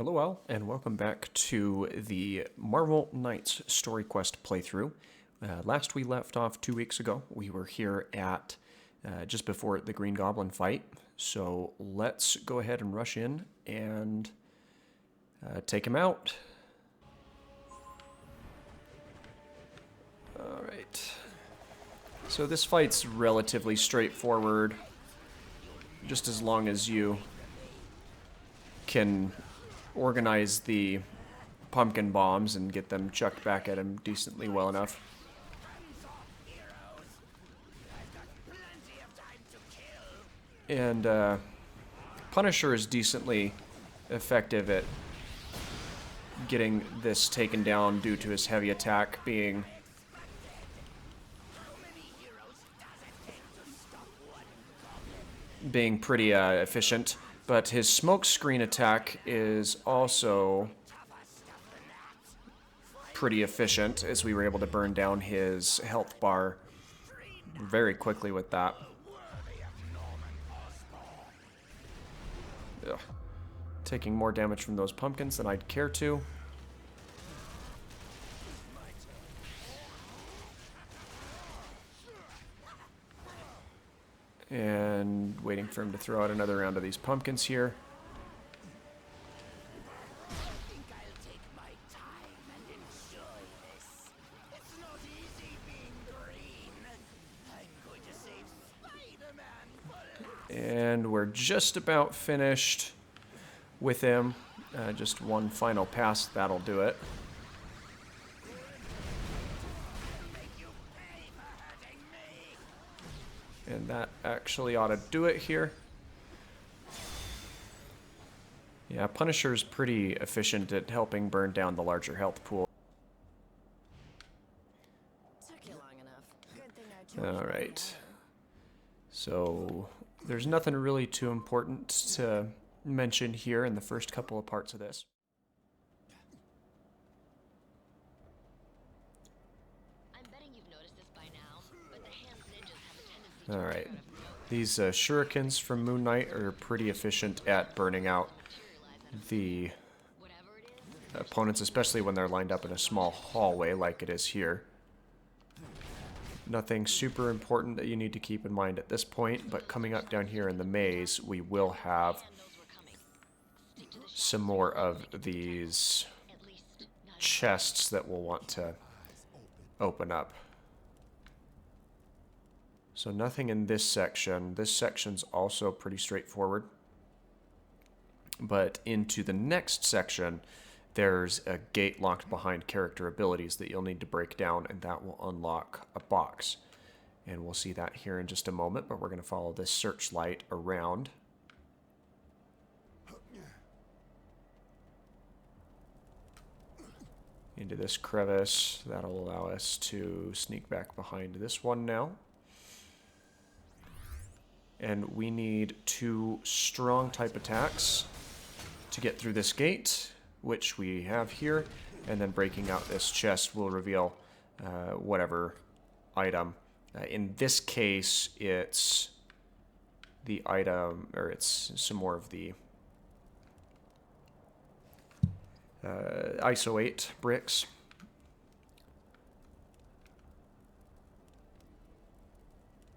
Hello all, and welcome back to the Marvel Knights story quest playthrough. Last we left off 2 weeks ago, we were here at just before the Green Goblin fight. So let's go ahead and rush in and take him out. Alright. So this fight's relatively straightforward, just as long as you can organize the pumpkin bombs and get them chucked back at him decently well enough. And Punisher is decently effective at getting this taken down due to his heavy attack being pretty efficient. But his smoke screen attack is also pretty efficient, as we were able to burn down his health bar very quickly with that. Ugh. Taking more damage from those pumpkins than I'd care to. And waiting for him to throw out another round of these pumpkins here. And we're just about finished with him. Just one final pass, that'll do it. And that actually ought to do it here. Yeah, Punisher's pretty efficient at helping burn down the larger health pool. Alright. So there's nothing really too important to mention here in the first couple of parts of this. Alright, these shurikens from Moon Knight are pretty efficient at burning out the opponents, especially when they're lined up in a small hallway like it is here. Nothing super important that you need to keep in mind at this point, but coming up down here in the maze, we will have some more of these chests that we'll want to open up. So nothing in this section. This section's also pretty straightforward. But into the next section, there's a gate locked behind character abilities that you'll need to break down, and that will unlock a box. And we'll see that here in just a moment, but we're going to follow this searchlight around. Into this crevice. That'll allow us to sneak back behind this one now. And we need 2 strong type attacks to get through this gate, which we have here. And then breaking out this chest will reveal whatever item. In this case, it's the item, or it's some more of the ISO 8 bricks.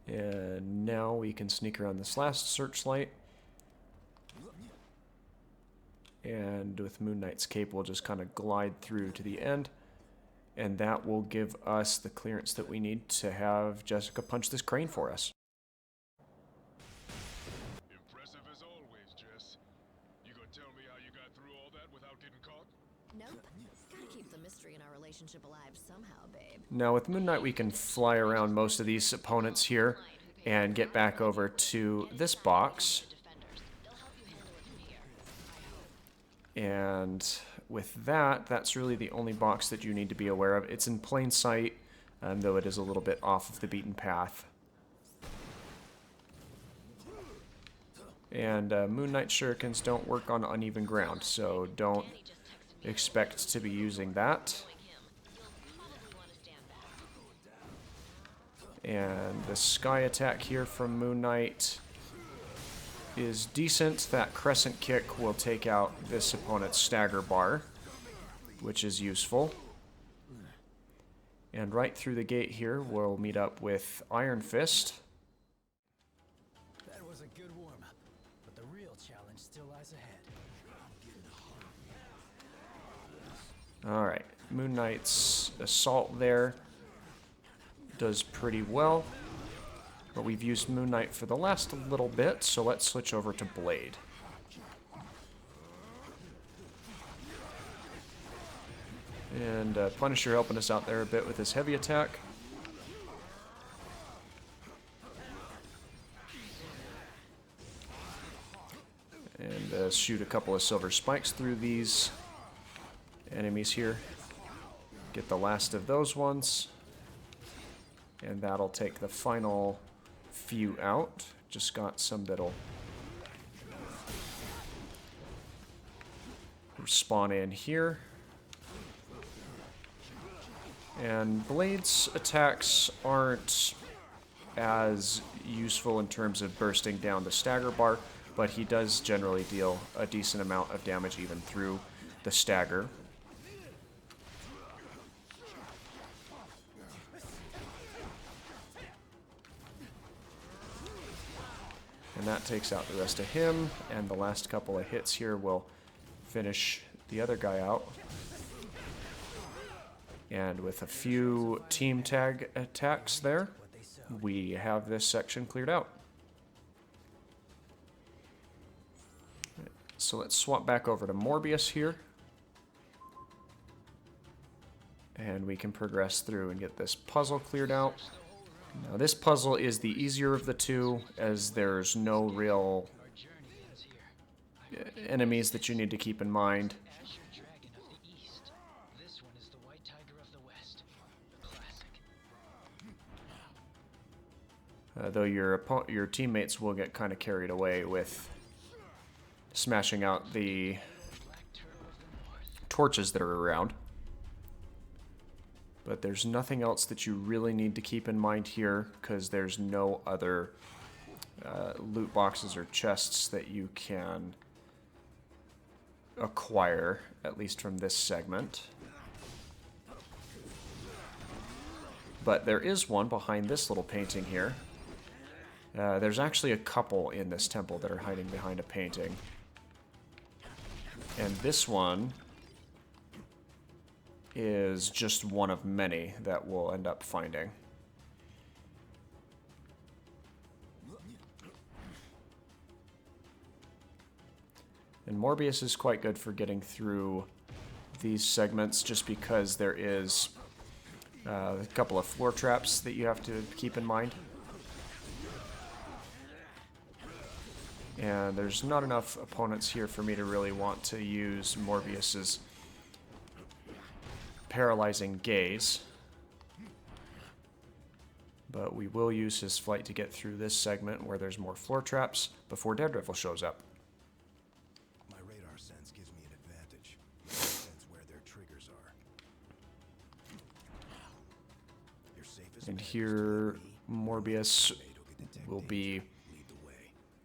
And now we can sneak around this last searchlight. And with Moon Knight's cape, we'll just kind of glide through to the end. And that will give us the clearance that we need to have Jessica punch this crane for us. Impressive as always, Jess. You gonna tell me how you got through all that without getting caught? Nope. Gotta keep the mystery in our relationship alive somehow, babe. Now with Moon Knight, we can fly around most of these opponents here and get back over to this box. And with that, that's really the only box that you need to be aware of. It's in plain sight, though it is a little bit off of the beaten path. And Moon Knight shurikens don't work on uneven ground, so don't expect to be using that. And the sky attack here from Moon Knight is decent. That crescent kick will take out this opponent's stagger bar, which is useful. And right through the gate here, we'll meet up with Iron Fist. That was a good warm-up, but the real challenge still lies ahead. Alright, Moon Knight's assault there does pretty well. But we've used Moon Knight for the last little bit, so let's switch over to Blade. And Punisher helping us out there a bit with his heavy attack. And shoot a couple of silver spikes through these enemies here. Get the last of those ones. And that'll take the final few out. Just got some that'll spawn in here. And Blade's attacks aren't as useful in terms of bursting down the stagger bar, but he does generally deal a decent amount of damage even through the stagger. And that takes out the rest of him, and the last couple of hits here will finish the other guy out. And with a few team tag attacks there, we have this section cleared out. So let's swap back over to Morbius here. And we can progress through and get this puzzle cleared out. Now this puzzle is the easier of the two, as there's no real enemies that you need to keep in mind. Though your teammates will get kind of carried away with smashing out the torches that are around. But there's nothing else that you really need to keep in mind here, because there's no other loot boxes or chests that you can acquire, at least from this segment. But there is one behind this little painting here. There's actually a couple in this temple that are hiding behind a painting. And this one is just one of many that we'll end up finding. And Morbius is quite good for getting through these segments, just because there is a couple of floor traps that you have to keep in mind. And there's not enough opponents here for me to really want to use Morbius's paralyzing gaze. But we will use his flight to get through this segment where there's more floor traps before Daredevil shows up. My radar sense gives me an advantage. I sense where their triggers are. Your safest And here, Morbius will be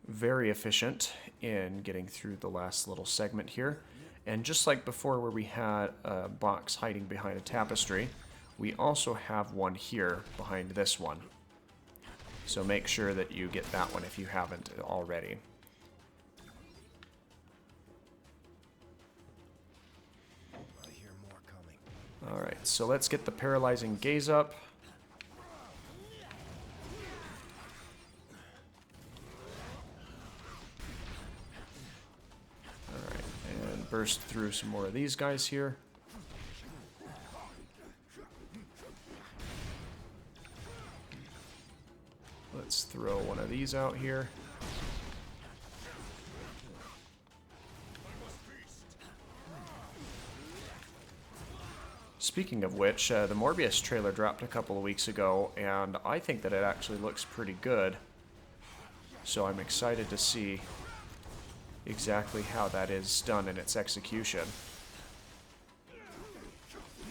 very efficient in getting through the last little segment here. And just like before where we had a box hiding behind a tapestry, we also have one here behind this one. So make sure that you get that one if you haven't already. I hear more coming. Alright, so let's get the paralyzing gaze up. Burst through some more of these guys here. Let's throw one of these out here. Speaking of which, the Morbius trailer dropped a couple of weeks ago, and I think that it actually looks pretty good. So I'm excited to see exactly how that is done in its execution.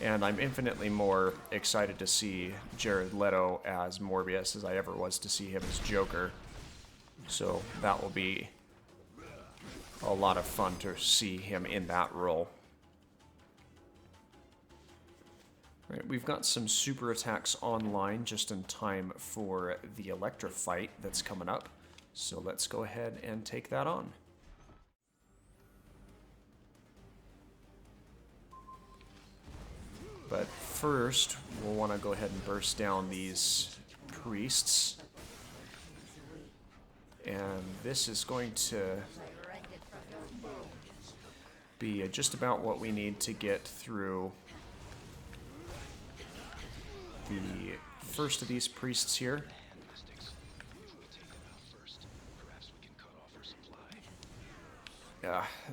And I'm infinitely more excited to see Jared Leto as Morbius as I ever was to see him as Joker. So that will be a lot of fun to see him in that role. Right, we've got some super attacks online just in time for the Elektra fight that's coming up. So let's go ahead and take that on. But first, we'll want to go ahead and burst down these priests. And this is going to be just about what we need to get through the first of these priests here.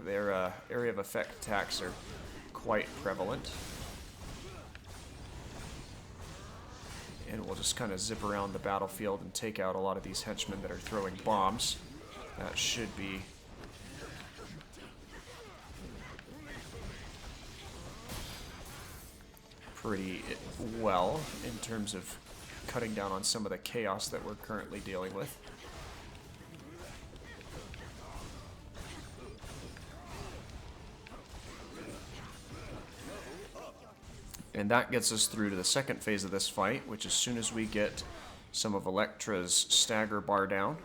Their area of effect attacks are quite prevalent. And we'll just kind of zip around the battlefield and take out a lot of these henchmen that are throwing bombs. That should be pretty well in terms of cutting down on some of the chaos that we're currently dealing with. And that gets us through to the second phase of this fight, which as soon as we get some of Elektra's stagger bar down,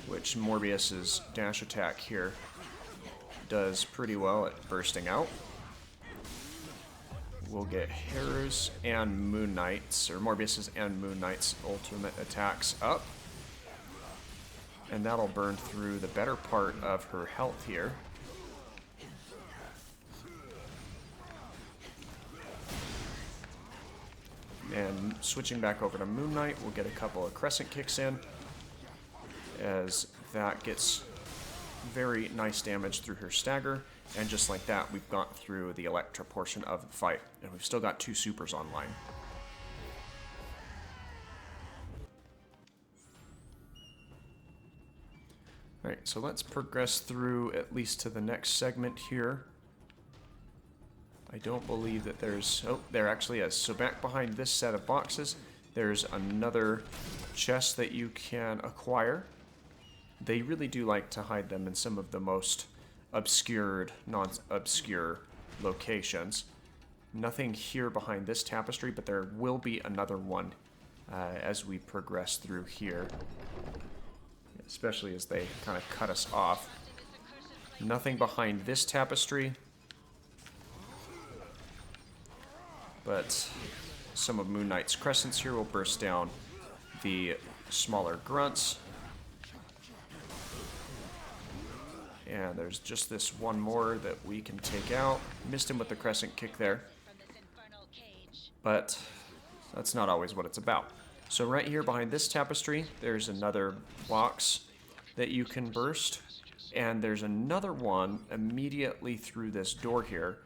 which Morbius's dash attack here does pretty well at bursting out. We'll get Hera's and Moon Knight's, or Morbius's and Moon Knight's ultimate attacks up. And that'll burn through the better part of her health here. And switching back over to Moon Knight, we'll get a couple of crescent kicks in, as that gets very nice damage through her stagger. And just like that, we've got through the Elektra portion of the fight. And we've still got 2 supers online. Alright, so let's progress through at least to the next segment here. I don't believe that there's... Oh, there actually is. So back behind this set of boxes, there's another chest that you can acquire. They really do like to hide them in some of the most obscured, non-obscure locations. Nothing here behind this tapestry, but there will be another one as we progress through here. Especially as they kind of cut us off. Nothing behind this tapestry. But some of Moon Knight's crescents here will burst down the smaller grunts. And there's just this one more that we can take out. Missed him with the crescent kick there. But that's not always what it's about. So right here behind this tapestry, there's another box that you can burst. And there's another one immediately through this door here,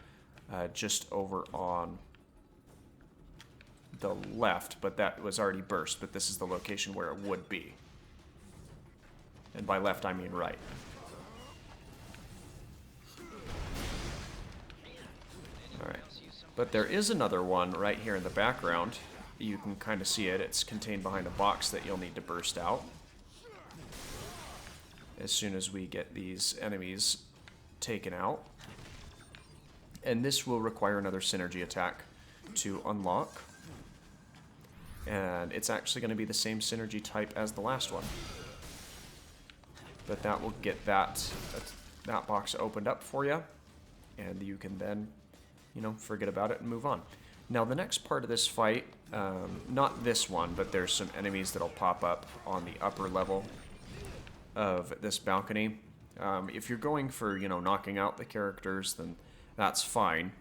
just over on the left, but that was already burst, but this is the location where it would be. And by left, I mean right. Alright. But there is another one right here in the background. You can kind of see it. It's contained behind a box that you'll need to burst out as soon as we get these enemies taken out. And this will require another synergy attack to unlock. And it's actually going to be the same synergy type as the last one. But that will get that box opened up for you. And you can then, you know, forget about it and move on. Now the next part of this fight, not this one, but there's some enemies that'll pop up on the upper level of this balcony. If you're going for, you know, knocking out the characters, then that's fine.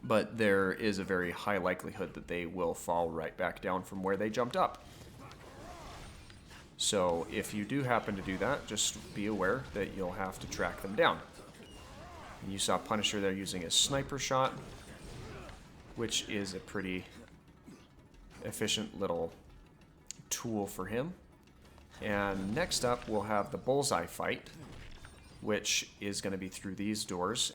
But there is a very high likelihood that they will fall right back down from where they jumped up. So if you do happen to do that, just be aware that you'll have to track them down. And you saw Punisher there using his sniper shot, which is a pretty efficient little tool for him. And next up, we'll have the Bullseye fight, which is going to be through these doors.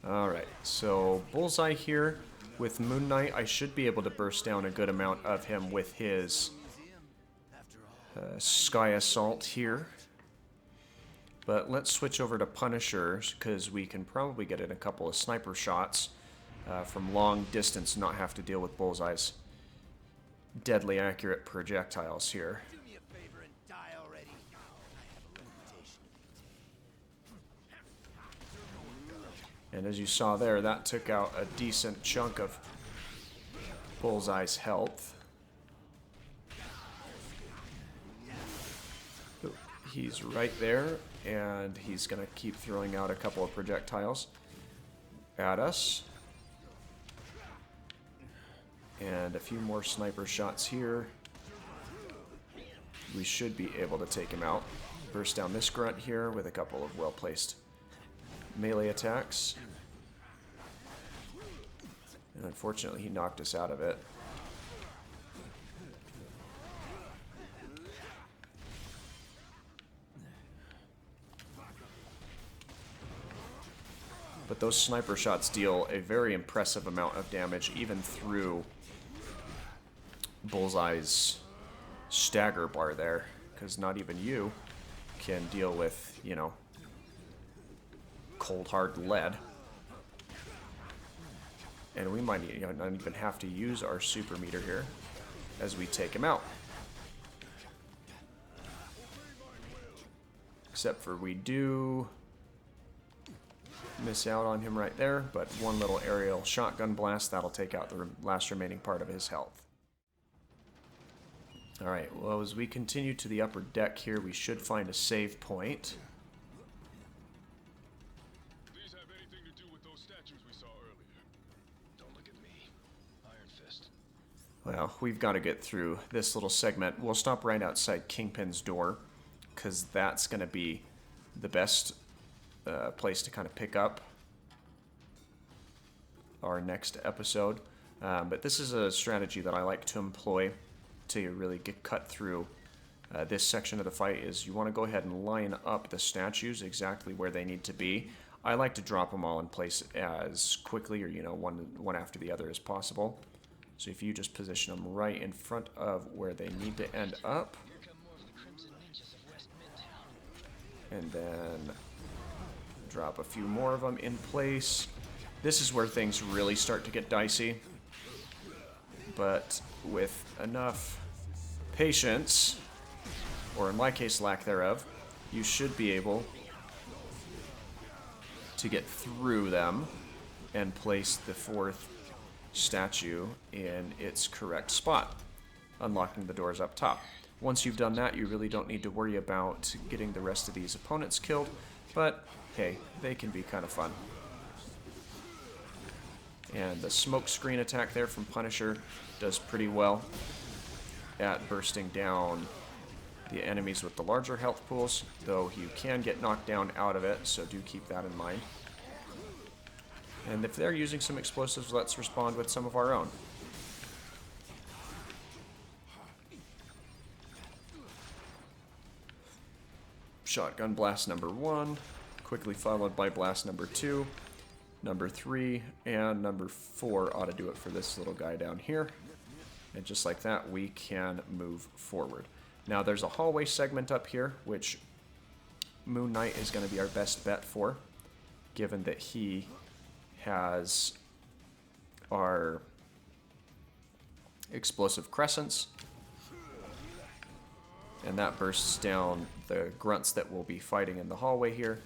Alright, so Bullseye here with Moon Knight. I should be able to burst down a good amount of him with his Sky Assault here. But let's switch over to Punisher, because we can probably get in a couple of sniper shots from long distance, not have to deal with Bullseye's deadly accurate projectiles here. Do me a favor and die already. I have a reputation. And as you saw there, that took out a decent chunk of Bullseye's health. He's right there, and he's going to keep throwing out a couple of projectiles at us. And a few more sniper shots here. We should be able to take him out. Burst down this grunt here with a couple of well-placed melee attacks. And unfortunately, he knocked us out of it. But those sniper shots deal a very impressive amount of damage, even through Bullseye's stagger bar there, because not even you can deal with, you know, cold hard lead. And we might, you know, not even have to use our super meter here as we take him out. Except for we do miss out on him right there, but one little aerial shotgun blast, that'll take out the last remaining part of his health. Alright, well, as we continue to the upper deck here, we should find a save point. These have anything to do with those statues we saw earlier? Don't look at me. Iron Fist. Well, we've got to get through this little segment. We'll stop right outside Kingpin's door, because that's going to be the best place to kind of pick up our next episode. But this is a strategy that I like to employ to really get cut through this section of the fight. Is you want to go ahead and line up the statues exactly where they need to be. I like to drop them all in place as quickly, or, you know, one after the other as possible. So if you just position them right in front of where they need to end up, and then drop a few more of them in place. This is where things really start to get dicey. But with enough patience, or in my case lack thereof, you should be able to get through them and place the fourth statue in its correct spot, unlocking the doors up top. Once you've done that, you really don't need to worry about getting the rest of these opponents killed, but hey, they can be kind of fun. And the smoke screen attack there from Punisher does pretty well at bursting down the enemies with the larger health pools, though you can get knocked down out of it, so do keep that in mind. And if they're using some explosives, let's respond with some of our own. Shotgun blast number 1, quickly followed by blast number 2, number 3, and number 4 ought to do it for this little guy down here. And just like that, we can move forward. Now there's a hallway segment up here, which Moon Knight is going to be our best bet for, given that he has our explosive crescents. And that bursts down the grunts that we'll be fighting in the hallway here.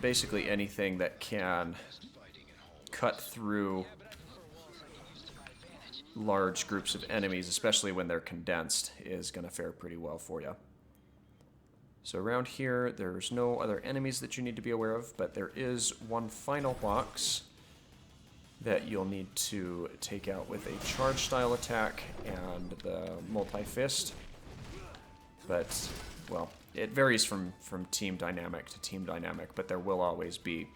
Basically anything that can cut through large groups of enemies, especially when they're condensed, is going to fare pretty well for you. So around here, there's no other enemies that you need to be aware of, but there is one final box that you'll need to take out with a charge style attack and the multi-fist. But, well, it varies from team dynamic to team dynamic, but there will always be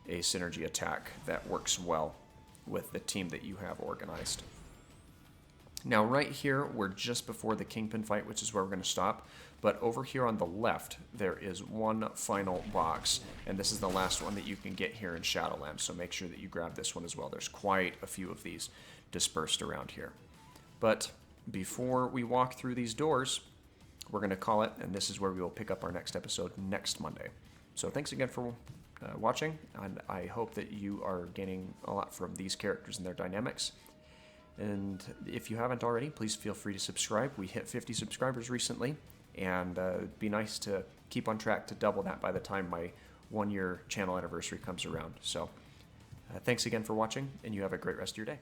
a synergy attack that works well with the team that you have organized. Now right here, we're just before the Kingpin fight, which is where we're going to stop. But over here on the left, there is one final box. And this is the last one that you can get here in Shadowlands. So make sure that you grab this one as well. There's quite a few of these dispersed around here. But before we walk through these doors, we're going to call it. And this is where we will pick up our next episode next Monday. So thanks again for watching. And I hope that you are gaining a lot from these characters and their dynamics. And if you haven't already, please feel free to subscribe. We hit 50 subscribers recently, and it'd be nice to keep on track to double that by the time my 1-year channel anniversary comes around. So thanks again for watching, and you have a great rest of your day.